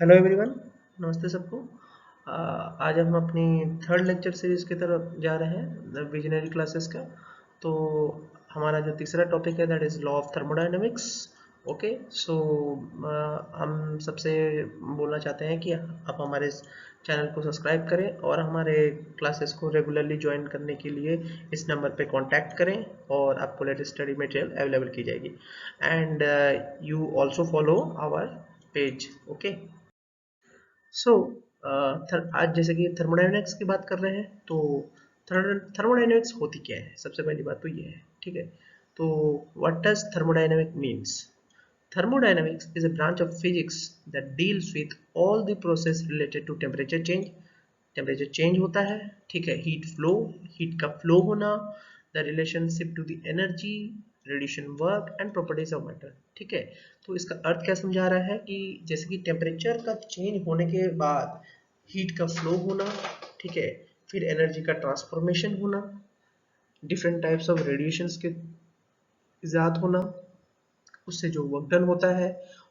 Hello everyone. नमस्ते सबको। आज हम अपनी थर्ड लेक्चर सीरीज की तरफ जा रहे हैं विजनरी क्लासेस का। तो हमारा जो तीसरा टॉपिक है that is law of thermodynamics. Okay so हम सबसे बोलना चाहते हैं कि आप हमारे इस चैनल को सब्सक्राइब करें और हमारे क्लासेस को रेगुलरली ज्वाइन करने के लिए इस नंबर पे कांटेक्ट करें और आपको लेटेस्ट स्टडी मटेरियल अवेलेबल की जाएगी। And you also follow our page. Okay so आज जैसे कि थर्मोडायनेमिक्स की बात कर रहे हैं तो थर्मोडायनेमिक्स होती क्या है। सबसे पहली बात तो ये है, ठीक है। तो what does thermodynamic means? Thermodynamics is a branch of physics that deals with all the process related to temperature change। Temperature change होता है, ठीक है। हीट फ्लो, हीट का फ्लो होना, the relationship to the energy, radiation work and properties of matter, ठीक है। तो इसका अर्थ क्या समझा रहा है कि जैसे कि टेम्परेचर का चेंज होने के बाद हीट का फ्लो होना, ठीक है, फिर एनर्जी का ट्रांसफॉर्मेशन होना, डिफरेंट टाइप्स ऑफ रेडिएशंस के इजाद होना, उससे जो वर्क डन होता है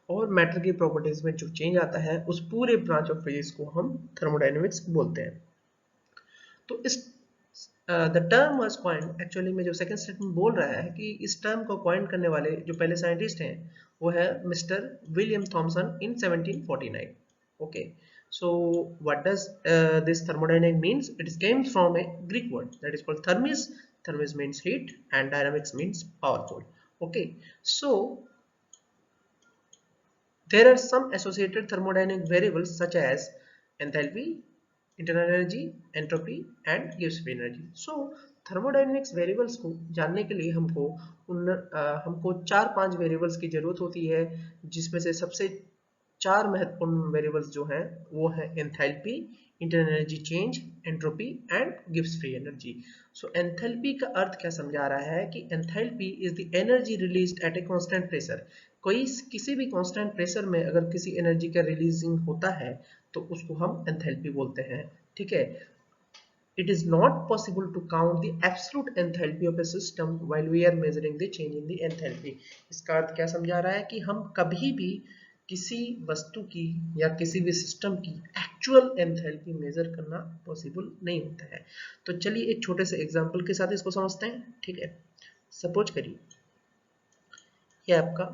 और मैटर की प्रॉपर्टीज में जो चेंज आता है, उस पूरे ब्रांच ऑफ फिजिक्स को हम थर्मोडायनेमिक्स बोलते हैं। तो इस the term was coined, actually में जो सेकंड स्टेटमेंट बोल रहा है कि इस टर्म को कॉइन करने वाले जो पहले साइंटिस्ट हैं वो है mister William Thomson in 1749। Okay so what does this thermodynamic means? It is came from a Greek word that is called thermis. Thermis means heat and dynamics means powerful. Okay so there are some associated thermodynamic variables such as enthalpy, internal energy, entropy and Gibbs free energy. So thermodynamics variables को जानने के लिए हमको 4-5 variables की जरूरत होती है, जिसमें से सबसे 4 महत्वपूर्ण वेरिएबल्स जो हैं वो है enthalpy, internal energy change, entropy and Gibbs free energy. So enthalpy का अर्थ क्या समझा रहा है कि enthalpy is the energy released at a constant pressure. कोई किसी भी कांस्टेंट प्रेशर में अगर किसी एनर्जी का रिलीजिंग होता है तो उसको हम एंथैल्पी बोलते हैं, ठीक है। It is not possible to count the absolute enthalpy of a system while we are measuring the change in the enthalpy। इसका अर्थ क्या समझा रहा है कि हम कभी भी किसी वस्तु की या किसी भी सिस्टम की एक्चुअल एंथैल्पी मेजर करना पॉसिबल नहीं होता है। तो चलिए एक छोटे से एग्जांपल के साथ इसको समझते हैं, ठीक है। सपोज करिए ये आपका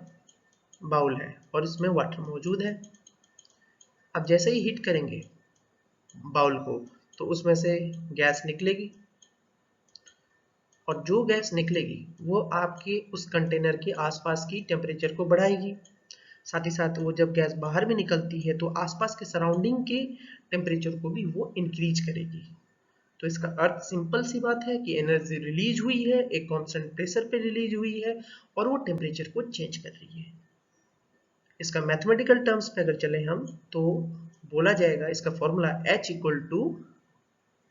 बाउल है और इसमें वाटर मौजूद है। अब जैसे ही हीट करेंगे बाउल को तो उसमें से गैस निकलेगी और जो गैस निकलेगी वो आपके उस कंटेनर के आसपास की टेम्परेचर को बढ़ाएगी। साथ ही साथ वो जब गैस बाहर भी निकलती है तो आसपास के सराउंडिंग के टेम्परेचर को भी वो इंक्रीज करेगी। तो इसका अर्थ सिंपल सी बात है कि एनर्जी रिलीज हुई है, एक कांस्टेंट प्रेशर पे रिलीज हुई है और वो टेम्परेचर को चेंज कर रही है। इसका मैथमेटिकल टर्म्स पे अगर चले हम तो बोला जाएगा इसका formula H equal to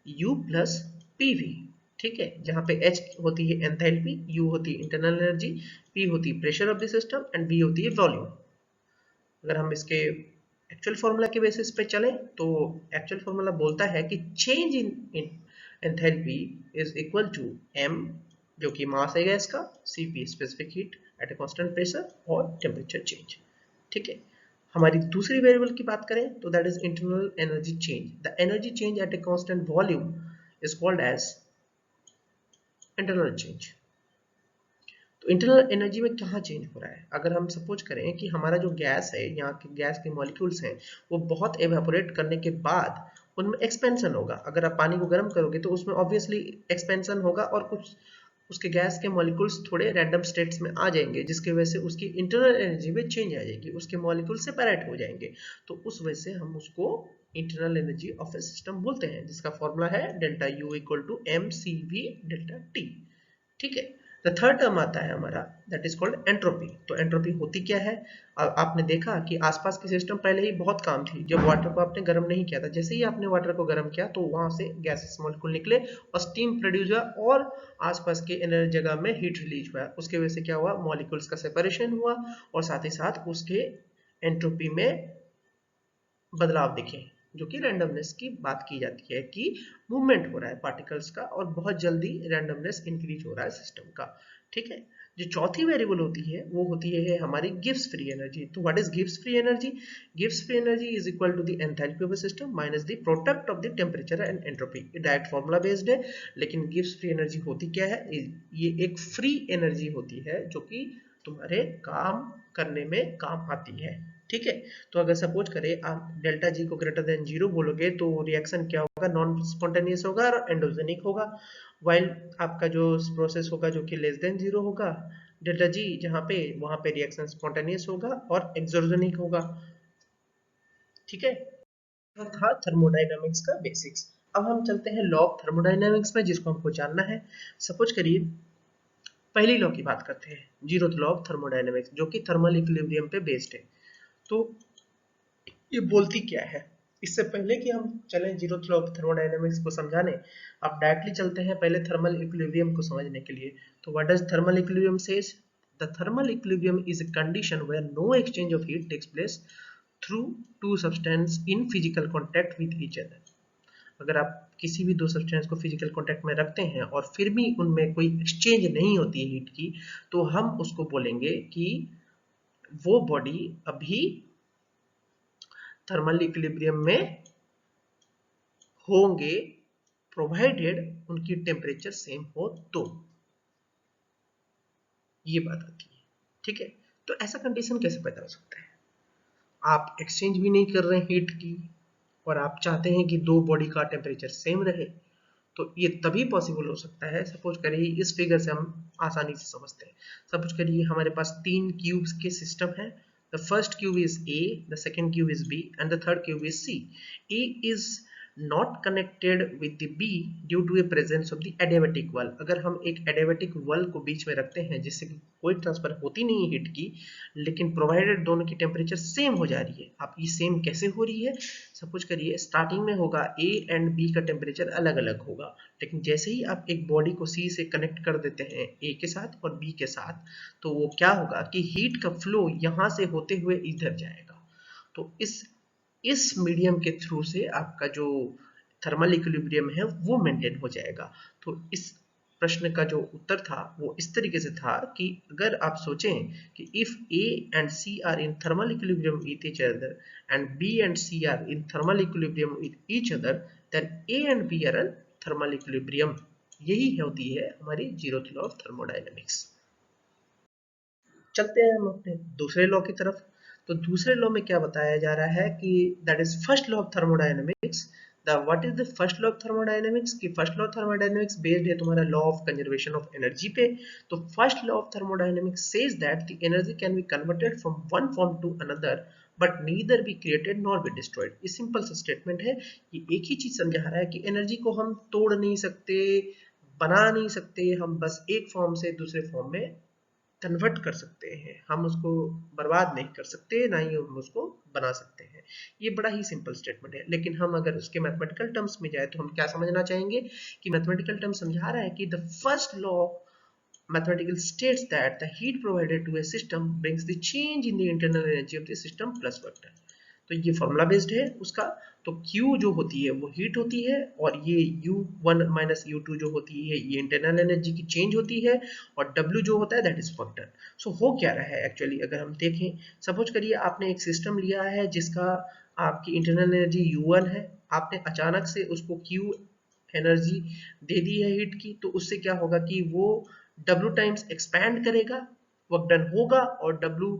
U plus PV, ठीक है। जहां पे H होती है एंथैल्पी, U होती है इंटरनल एनर्जी, P होती है pressure of the system and V होती है वॉल्यूम। अगर हम इसके एक्चुअल फॉर्मूला के बेसिस पे चलें तो एक्चुअल फॉर्मूला बोलता है कि change in enthalpy is equal to M, जो कि मास है गैस का, Cp specific heat at a constant pressure और टेम्परेचर चेंज, ठीक है। हमारी दूसरी वेरिएबल की बात करें तो that is internal energy change. The energy change at a constant volume is called as internal change. तो इंटरनल एनर्जी में कहाँ चेंज हो रहा है? अगर हम सपोज करें कि हमारा जो गैस है, यहाँ के गैस के मॉलिक्यूल्स हैं, वो बहुत एवेपोरेट करने के बाद उनमें एक्सपेंशन होगा। अगर आप पानी को गर्म करोगे तो उसमें ऑब्वियसली एक्सपेंशन होगा और कुछ उसके गैस के मॉलिक्यूल्स थोड़े रैंडम स्टेट्स में आ जाएंगे, जिसकी वजह से उसकी इंटरनल एनर्जी में चेंज आ जाएगी, उसके मॉलिक्यूल सेपरेट हो जाएंगे। तो उस वजह से हम उसको internal energy of a system बोलते हैं, जिसका फॉर्मूला है delta U equal to M C V delta T, ठीक है। द थर्ड टर्म आता है हमारा दैट इज कॉल्ड एंट्रोपी। तो एंट्रोपी होती क्या है? आपने देखा कि आसपास की सिस्टम पहले ही बहुत काम थी जब वाटर को आपने गर्म नहीं किया था। जैसे ही आपने वाटर को गर्म किया तो वहां से गैसेस मॉलिक्यूल निकले और स्टीम प्रोड्यूस हुआ और आसपास के इनर जगह में हीट रिलीज हुआ। उसके वजह से क्या हुआ? मॉलिक्यूल्स का सेपरेशन हुआ और साथ ही साथ उसके एंट्रोपी में बदलाव दिखे, जो कि रैंडमनेस की बात की जाती है कि मूवमेंट हो रहा है पार्टिकल्स का और बहुत जल्दी रैंडमनेस इंक्रीज हो रहा है सिस्टम का, ठीक है। जो चौथी वेरिएबल होती है वो होती है हमारी गिब्स फ्री एनर्जी। तो what is Gibbs free energy? Gibbs free energy is equal to the enthalpy of a system minus the product of the temperature and entropy. ये डायरेक्ट फॉर्मूला बेस्ड है, लेकिन गिब्स फ्री एनर्जी होती क्या है? ये एक free energy होती है जो कि तुम्हारे काम करने में काम आती है। ठीक है, तो अगर सपोज करें आप डेल्टा जी को ग्रेटर देन 0 बोलोगे तो रिएक्शन क्या होगा? नॉन स्पॉन्टेनियस होगा और एंडोजेनिक होगा। वाइल आपका जो प्रोसेस होगा जो कि लेस देन 0 होगा डेल्टा जी, जहां पे वहां पे रिएक्शन स्पॉन्टेनियस होगा और एक्सोजेनिक होगा। ठीक है, तो था थर्मोडायनामिक्स का बेसिक्स। अब हम चलते हैं लॉ ऑफ थर्मोडायनामिक्स में, जिसको हमको जानना है। सपोज करिए पहली लॉ की बात करते हैं, जीरोथ लॉ ऑफ थर्मोडायनामिक्स, जो कि थर्मल इक्विलिब्रियम पे बेस्ड है। तो ये बोलती क्या है? इससे पहले कि हम चलें जीरोथ लॉ ऑफ थर्मोडायनामिक्स को समझाने, आप डायरेक्टली चलते हैं पहले थर्मल इक्विलिब्रियम को समझने के लिए। तो what does thermal equilibrium says? The thermal equilibrium is a condition where no exchange of heat takes place through two substance in physical contact with each other. अगर आप किसी भी दो सब्सटेंस को फिजिकल कॉन्टैक्ट में रखते हैं और फिर भी उनमें कोई एक्सचेंज नहीं होती है हीट की, तो हम उसको बोलेंगे कि वो बॉडी अभी थर्मल इक्विलिब्रियम में होंगे, प्रोवाइडेड उनकी टेम्परेचर सेम हो तो। ये बात आती है। ठीक है, तो ऐसा कंडीशन कैसे पैदा हो सकता है? आप एक्सचेंज भी नहीं कर रहे हैं हीट की और आप चाहते हैं कि दो बॉडी का टेम्परेचर सेम रहे। तो ये तभी पॉसिबल हो सकता है। सपोज करिए इस फिगर से हम आसानी से समझते हैं। सपोज करिए हमारे पास तीन क्यूब्स के सिस्टम है। The first cube is A, the second cube is B and the third cube is C. A is not connected with the B due to a presence of the adiabatic wall। अगर हम एक adiabatic wall को बीच में रखते हैं जिससे कि कोई ट्रांसफर होती नहीं है हीट की, लेकिन प्रोवाइडेड दोनों की टेम्परेचर सेम हो जा रही है। आप ये सेम कैसे हो रही है? सपोज करिए स्टार्टिंग में होगा A एंड B का टेम्परेचर अलग अलग होगा, लेकिन जैसे ही आप एक बॉडी को C से कनेक्ट कर देते हैं A के साथ और B के साथ, तो वो क्या होगा कि हीट का फ्लो यहाँ से होते हुए इधर जाएगा। तो इस मीडियम के थ्रू से आपका जो थर्मल इक्विलिब्रियम है वो मेंटेन हो जाएगा। तो इस प्रश्न का जो उत्तर था वो इस तरीके से था कि अगर आप सोचें कि if A and C are in thermal equilibrium with each other and B and C are in thermal equilibrium with each other, then A and B are in thermal equilibrium. यही होती है हमारी जीरोथ लॉ ऑफ थर्मोडायनेमिक्स। चलते हैं हम अपने दूसरे law की तरफ। तो दूसरे लॉ में क्या बताया जा रहा है कि that is first law of thermodynamics. The what is the first law of thermodynamics? की first law of thermodynamics based है तुम्हारा law of conservation of energy पे। तो first law of thermodynamics says that the energy can be converted from one form to another but neither be created nor be destroyed. ये simple सा statement है। ये एक ही चीज समझा रहा है कि एनर्जी को हम तोड़ नहीं सकते, बना नहीं सकते, हम बस एक फॉर्म से दूसरे फॉर्म में कन्वर्ट कर सकते हैं। हम उसको बर्बाद नहीं कर सकते, ना ही हम उसको बना सकते हैं। ये बड़ा ही सिंपल स्टेटमेंट है। लेकिन हम अगर उसके मैथमेटिकल टर्म्स में जाए तो हम क्या समझना चाहेंगे कि मैथमेटिकल टर्म समझा रहा है कि the first law mathematical states that the heat provided to a system brings the change in the internal energy of the system plus vector। तो ये फॉर्मूला बेस्ड है उसका। तो Q जो होती है वो हीट होती है और ये U1 माइनस U2 जो होती है ये इंटरनल एनर्जी की चेंज होती है, और W जो होता है दैट इज फैक्टर। सो हो क्या रहा है एक्चुअली अगर हम देखें, सपोज करिए आपने एक सिस्टम लिया है जिसका आपकी इंटरनल एनर्जी U1 है, आपने अचानक से उसको Q एनर्जी दे दी है हीट की, तो उससे क्या होगा कि वो W टाइम्स एक्सपैंड करेगा, वर्क डन होगा, और W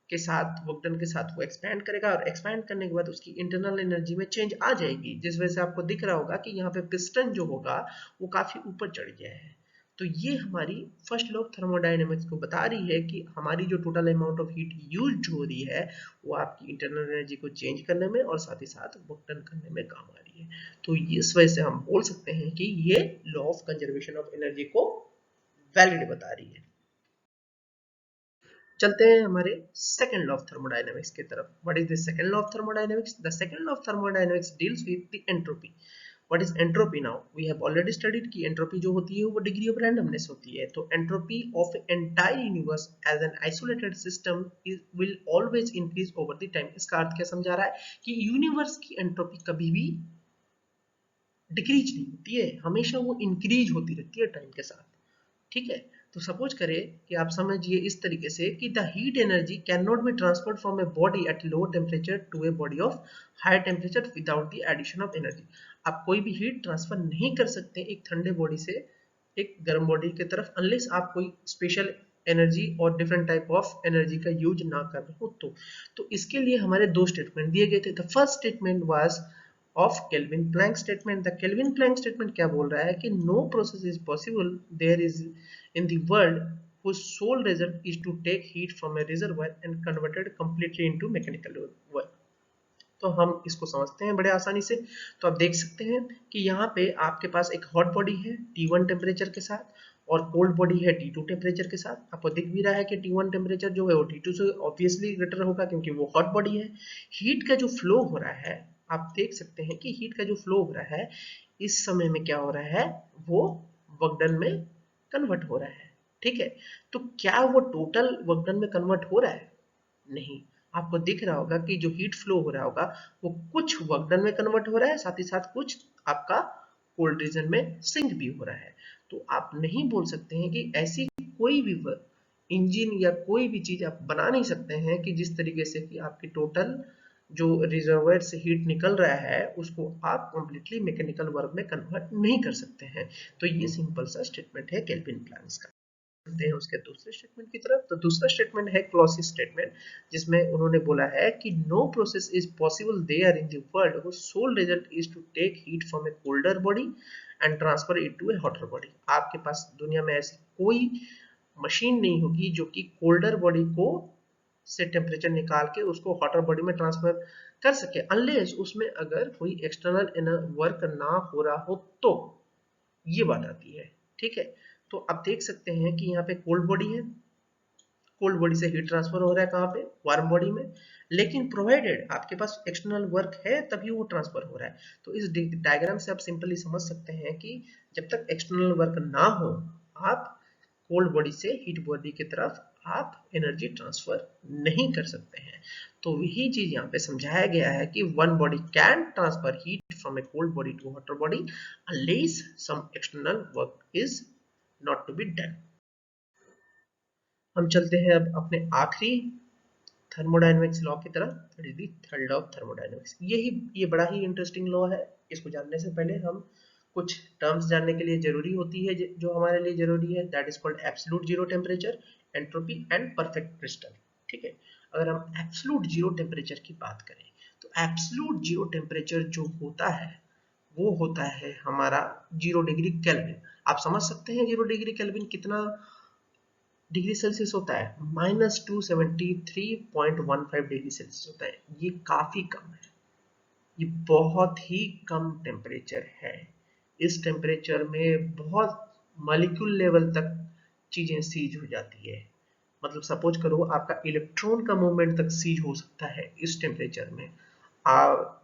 के साथ वर्क डन के साथ वो एक्सपैंड करेगा, और एक्सपैंड करने के बाद उसकी इंटरनल एनर्जी में चेंज आ जाएगी, जिस वजह से आपको दिख रहा होगा कि यहाँ पे पिस्टन जो होगा वो काफी ऊपर चढ़ गया है। तो ये हमारी फर्स्ट लॉ ऑफ थर्मोडायनेमिक्स को बता रही है कि हमारी जो total amount of heat use हो रही है वो आपकी इंटरनल एनर्जी को चेंज करने में और साथ ही साथ वर्क डन करने में काम आ रही है। तो इस वजह से हम बोल सकते हैं कि ये law of conservation of energy को वैलिड बता रही है। चलते हैं हमारे सेकंड लॉ ऑफ थर्मोडायनेमिक्स की तरफ। What is the second law of thermodynamics? The second law of thermodynamics deals with the entropy. What is entropy? Now we have already studied कि एंट्रोपी जो होती है वो डिग्री ऑफ रैंडमनेस होती है। तो entropy of entire universe as an isolated system will always increase over the time. इसका अर्थ क्या समझा रहा है कि यूनिवर्स की एंट्रोपी कभी भी डिक्रीज नहीं होती है, हमेशा वो इंक्रीज होती रहती है टाइम के साथ। ठीक है, तो सपोज करें कि आप समझिए इस तरीके से कि the heat energy can not be transferred from a body at lower temperature to a body of higher temperature without the addition of energy. आप कोई भी हीट ट्रांसफर नहीं कर सकते एक ठंडे बॉडी से एक गर्म बॉडी की तरफ अनलेस आप कोई स्पेशल एनर्जी और डिफरेंट टाइप ऑफ एनर्जी का यूज ना कर रहे हो तो इसके लिए हमारे दो स्टेटमेंट दिए गए थे। The first statement was of Kelvin Planck statement. The Kelvin Planck statement क्या बोल रहा है कि no process is possible there is in the world whose sole result is to take heat from a reservoir and convert it completely into mechanical work। तो हम इसको समझते हैं बड़े आसानी से। तो आप देख सकते हैं कि यहाँ पे आपके पास एक हॉट बॉडी है T1 टेम्परेचर के साथ और कोल्ड बॉडी है T2 टेम्परेचर के साथ। आपको दिख भी रहा है कि T1 टेम्परेचर जो है वो T2 से ऑब्वियसली ग्रेटर होगा क्योंकि वो हॉट बॉडी है। हीट का जो फ्लो हो रहा है आप देख सकते हैं कि हीट का जो फ्लो हो रहा है इस समय में क्या हो रहा है वो वर्क डन में कन्वर्ट हो रहा है। ठीक है, तो क्या वो टोटल वर्क डन में कन्वर्ट हो रहा है? नहीं। आपको दिख रहा होगा कि जो हीट फ्लो हो रहा होगा वो कुछ वर्क डन में कन्वर्ट हो रहा है, साथ ही साथ कुछ आपका कोल्ड रीजन में सिंक भी हो रहा है। तो आप नहीं बोल सकते हैं कि ऐसी कोई भी इंजन या कोई भी चीज आप बना नहीं सकते हैं कि जिस तरीके से कि आपकी टोटल जो रिजर्वायर से हीट निकल रहा है उसको आप कंप्लीटली मैकेनिकल वर्क में कन्वर्ट नहीं कर सकते हैं। तो ये सिंपल सा स्टेटमेंट है केल्विन प्लैंक्स का। चलते हैं उसके दूसरे स्टेटमेंट की तरफ। तो दूसरा स्टेटमेंट है क्लॉसियस स्टेटमेंट, जिसमें उन्होंने बोला है कि no process is possible there in the world whose sole result is to take heat from a colder body and transfer it to a hotter body। आपके पास दुनिया में ऐसी कोई मशीन नहीं होगी जो कि कोल्डर बॉडी को से टेम्परेचर निकाल के उसको हॉटर बॉडी में ट्रांसफर कर सके अनलेस उसमें अगर कोई एक्सटर्नल वर्क ना हो रहा हो तो ये बात आती है। ठीक है, तो आप देख सकते हैं कि यहाँ पे कोल्ड बॉडी है, कोल्ड बॉडी से हीट ट्रांसफर हो रहा है कहाँ पे वार्म बॉडी में, लेकिन प्रोवाइडेड आपके पास एक्सटर्नल वर्क है तभी वो ट्रांसफर हो रहा है। तो इस डायग्राम से आप सिंपली समझ सकते हैं कि जब तक एक्सटर्नल वर्क ना हो आप कोल्ड बॉडी से हीट बॉडी की तरफ आप एनर्जी ट्रांसफर नहीं कर सकते हैं। तो यही चीज यहाँ पे समझाया गया है कि one body can transfer heat from a cold body to hotter body unless some external work is not to be done. हम चलते हैं अब अपने आखिरी थर्मोडायनेमिक्स लॉ की तरफ, that is the third law of thermodynamics. ये बड़ा ही इंटरेस्टिंग लॉ है। इसको जानने से पहले हम कुछ टर्म्स जानने के लिए जरूरी होती है जो हमारे लिए जरूरी है, that is called absolute zero temperature, entropy and perfect crystal. ठीक है, अगर हम एब्सोल्यूट जीरो टेम्परेचर की बात करें तो एब्सोल्यूट जीरो टेम्परेचर जो होता है वो होता है हमारा 0 डिग्री केल्विन। आप समझ सकते हैं 0 डिग्री केल्विन कितना डिग्री सेल्सियस होता है, -273.15 डिग्री सेल्सियस होता है। ये काफी कम है, ये बहुत ही कम टेम्परेचर है। इस टेम्परेचर में बहुत मॉलिक्यूल लेवल तक चीजें सीज हो जाती है। मतलब सपोज करो आपका इलेक्ट्रॉन का मूवमेंट तक सीज हो सकता है इस टेम्परेचर में।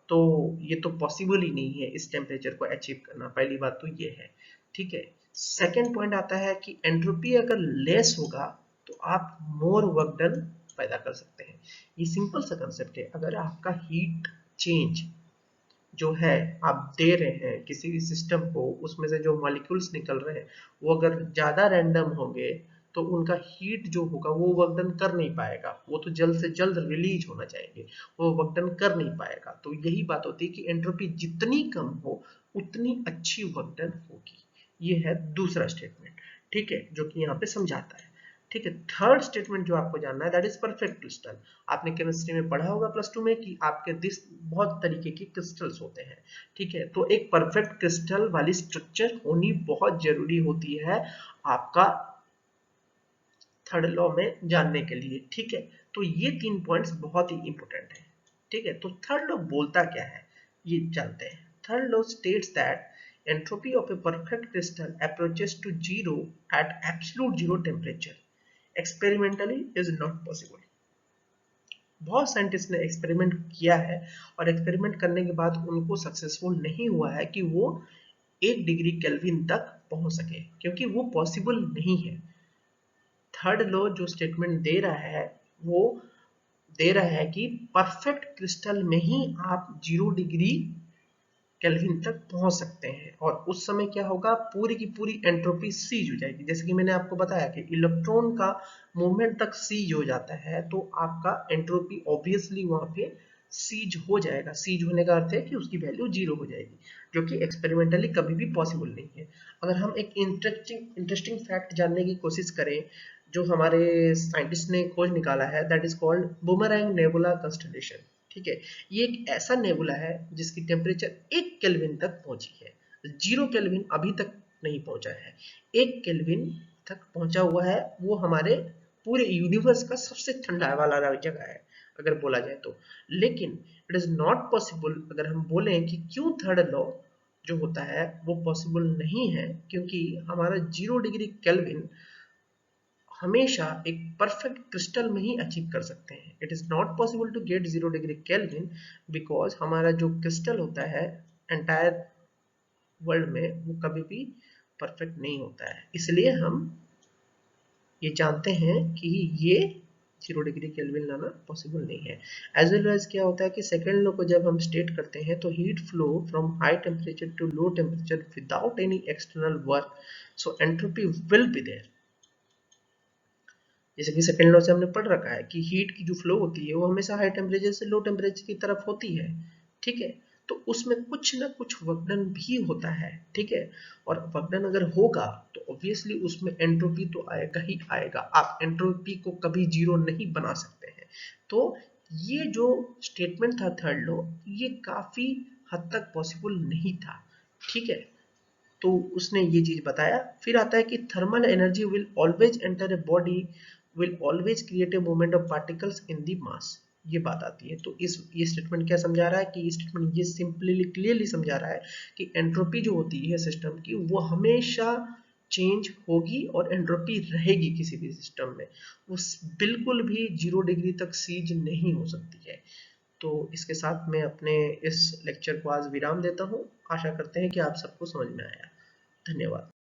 तो ये तो पॉसिबल ही नहीं है इस टेम्परेचर को अचीव करना, पहली बात तो ये है। ठीक है, सेकेंड पॉइंट आता है कि एंट्रोपी अगर लेस होगा तो आप मोर वर्क डन पैदा कर सकते हैं। ये सिंपल सा कंसेप्ट है। अगर आपका हीट चेंज जो है आप दे रहे हैं किसी भी सिस्टम को, उसमें से जो मॉलिक्यूल्स निकल रहे हैं वो अगर ज्यादा रैंडम होंगे तो उनका हीट जो होगा वो वर्क डन कर नहीं पाएगा, वो तो जल्द से जल्द रिलीज होना चाहिए, वो वर्क डन कर नहीं पाएगा। तो यही बात होती है कि एंट्रोपी जितनी कम हो उतनी अच्छी वर्क डन होगी। ये है दूसरा स्टेटमेंट। ठीक है, जो कि यहाँ पे समझाता है। ठीक है, थर्ड स्टेटमेंट जो आपको जानना है दैट इज परफेक्ट क्रिस्टल। आपने केमिस्ट्री में पढ़ा होगा +2 में कि आपके बहुत तरीके के क्रिस्टल्स होते हैं। ठीक है, तो एक परफेक्ट क्रिस्टल वाली स्ट्रक्चर होनी बहुत जरूरी होती है आपका थर्ड लॉ में जानने के लिए। ठीक है, तो ये 3 पॉइंट्स बहुत ही इंपॉर्टेंट है। ठीक है, तो थर्ड लॉ बोलता क्या है ये जानते हैं। Third law states that entropy of a perfect crystal approaches to zero at absolute zero temperature. Experimentally is not possible। बहुत साइंटिस्ट ने एक्सपेरिमेंट किया है और एक्सपेरिमेंट करने के बाद उनको सक्सेसफुल नहीं हुआ है कि वो 1 डिग्री केल्विन तक पहुंच सके, क्योंकि वो पॉसिबल नहीं है। थर्ड लॉ जो स्टेटमेंट दे रहा है वो दे रहा है कि परफेक्ट क्रिस्टल में ही आप 0 डिग्री केल्विन तक पहुंच सकते हैं, और उस समय क्या होगा, पूरी की पूरी एंट्रोपी सीज हो जाएगी। जैसे कि मैंने आपको बताया कि इलेक्ट्रॉन का मूवमेंट तक सीज हो जाता है, तो आपका एंट्रोपी ऑब्वियसली वहां पे सीज हो जाएगा। सीज होने का अर्थ है कि उसकी वैल्यू 0 हो जाएगी, जो कि एक्सपेरिमेंटली कभी भी पॉसिबल नहीं है। अगर हम एक इंटरेस्टिंग फैक्ट जानने की कोशिश करें जो हमारे साइंटिस्ट ने खोज निकाला है, that is called boomerang nebula constellation. ठीक है, ये एक ऐसा नेबुला है जिसकी टेम्परेचर 1 केल्विन तक पहुंची है, 0 केल्विन अभी तक नहीं पहुंचा है, 1 केल्विन तक पहुंचा हुआ है। वो हमारे पूरे यूनिवर्स का सबसे ठंडा वाला जगह है अगर बोला जाए तो। लेकिन इट इज नॉट पॉसिबल, अगर हम बोलें कि क्यों थर्ड लॉ जो होता है वो पॉसिबल नहीं है, क्योंकि हमारा 0 डिग्री केल्विन हमेशा एक परफेक्ट क्रिस्टल में ही अचीव कर सकते हैं। It is not possible to get 0 degree Kelvin, because हमारा जो क्रिस्टल होता है एंटायर वर्ल्ड में वो कभी भी परफेक्ट नहीं होता है। इसलिए हम ये जानते हैं कि ये 0 डिग्री केल्विन लाना पॉसिबल नहीं है। एज वेल एज क्या होता है कि सेकेंड लॉ को जब हम स्टेट करते हैं तो heat flow from high temperature to low temperature without any external work, so entropy will be there. जैसे कि सेकेंड लॉ से हमने पढ़ रखा है कि हीट की जो फ्लो होती है वो हमेशा हाई टेम्परेचर से लो टेम्परेचर की तरफ होती है। ठीक है, तो उसमें कुछ ना कुछ वर्कडन भी होता है। ठीक है, और वर्कडन अगर होगा तो ऑब्वियसली उसमें एंट्रोपी तो आएगा ही आएगा। आप एंट्रोपी को कभी 0 नहीं बना सकते हैं। तो ये जो स्टेटमेंट था थर्ड लॉ, ये काफी हद तक पॉसिबल नहीं था। ठीक है, तो उसने ये चीज बताया। फिर आता है कि thermal energy will always enter a body, will always create a movement of particles in the mass. ये बात आती है। तो ये स्टेटमेंट क्या समझा रहा है कि ये स्टेटमेंट ये सिंपली क्लियरली समझा रहा है कि एंट्रोपी जो होती है सिस्टम की वो हमेशा चेंज होगी और एंट्रोपी रहेगी किसी भी सिस्टम में। वो बिल्कुल भी 0 डिग्री तक सीज नहीं हो सकती है। तो इसके साथ मैं अपने इस लेक्चर को आज विराम देता हूँ। आशा करते हैं कि आप सबको समझ में आया। धन्यवाद।